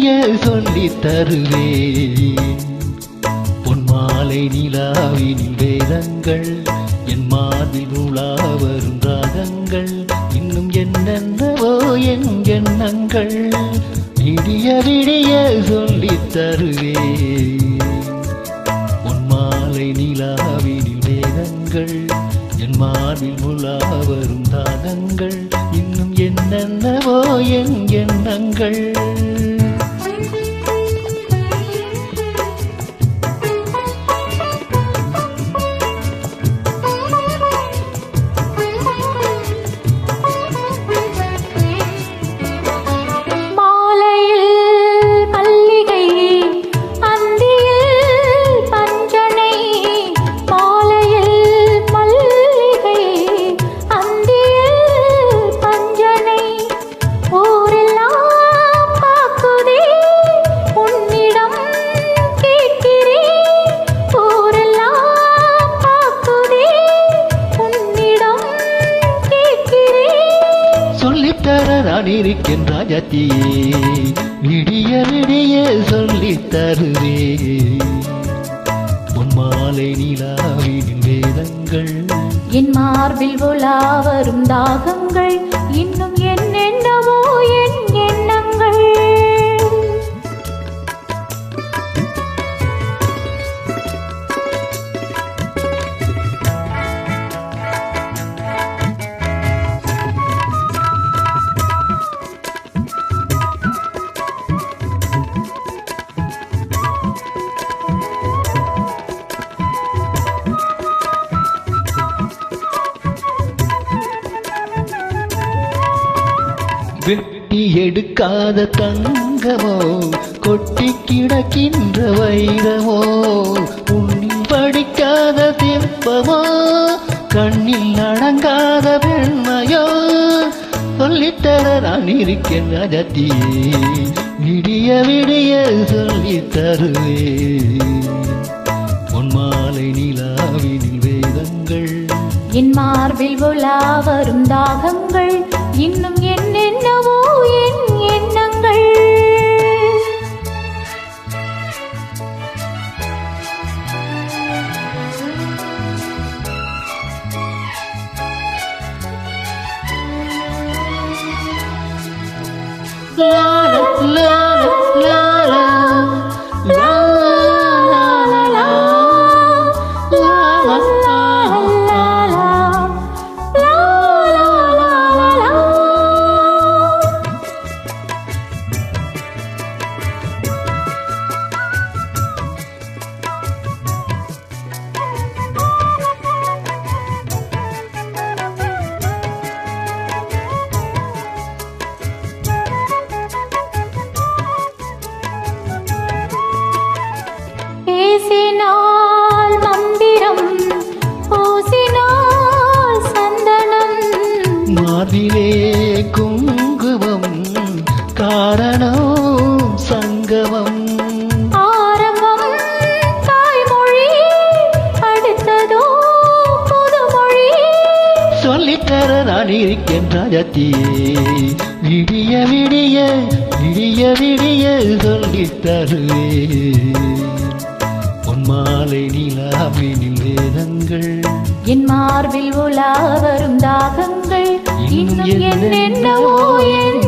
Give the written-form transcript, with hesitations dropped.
விடிய சொல்லித் தருவேன். பொன்மாலை நிலாவினில் வேதங்கள் என் மார்பில் உலா வரும் ராகங்கள் இன்னும் என்னென்னவோ என் எண்ணங்கள் விடிய விடிய சொல்லித் தருவேன். பொன்மாலை நிலாவினில் வேதங்கள் என் மார்பில் உலா வரும் ராகங்கள் இன்னும் என்னென்னவோ என் எண்ணங்கள். நான் இருக்கேன் ராஜாத்தியே விடிய விடிய சொல்லித் தருவேன். பொன்மாலை நிலாவினில் வேதங்கள் என் மார்பில் உலா வரும் தாகங்கள் இன்னும் என்னென்னவோ என் எண்ணங்கள். வெட்டி எடுக்காத தங்கமோ கொட்டி கிடக்கின்ற வைரமோ உன்னில் படிக்காத தெப்பமோ கண்ணில் அடங்காத பெண்மையோ சொல்லித்தர நான் இருக்கேன் ராஜாத்தியே விடிய விடிய சொல்லித் தருவேன். பொன்மாலை நிலாவினில் வேதங்கள் என் மார்பில் உலா வரும் தாகங்கள் இன்னும் என்னென்னவோ என் எண்ணங்கள். பேசினால் மந்திரம் பூசினால் சந்தனம் மார்பிலே குங்குமம் காரணம் சங்கமம் ஆரம்பம் தாய்மொழி அடுத்ததோ புதுமொழி சொல்லித்தர நான் இருக்கேன் ராஜாத்தியே விடிய விடிய விடிய விடிய சொல்லித் தருவேன். பொன்மாலை நிலாவினில் வேதங்கள் என் மார்பில் உலா வரும் தாகங்கள் இன்னும் என்னென்னவோ என்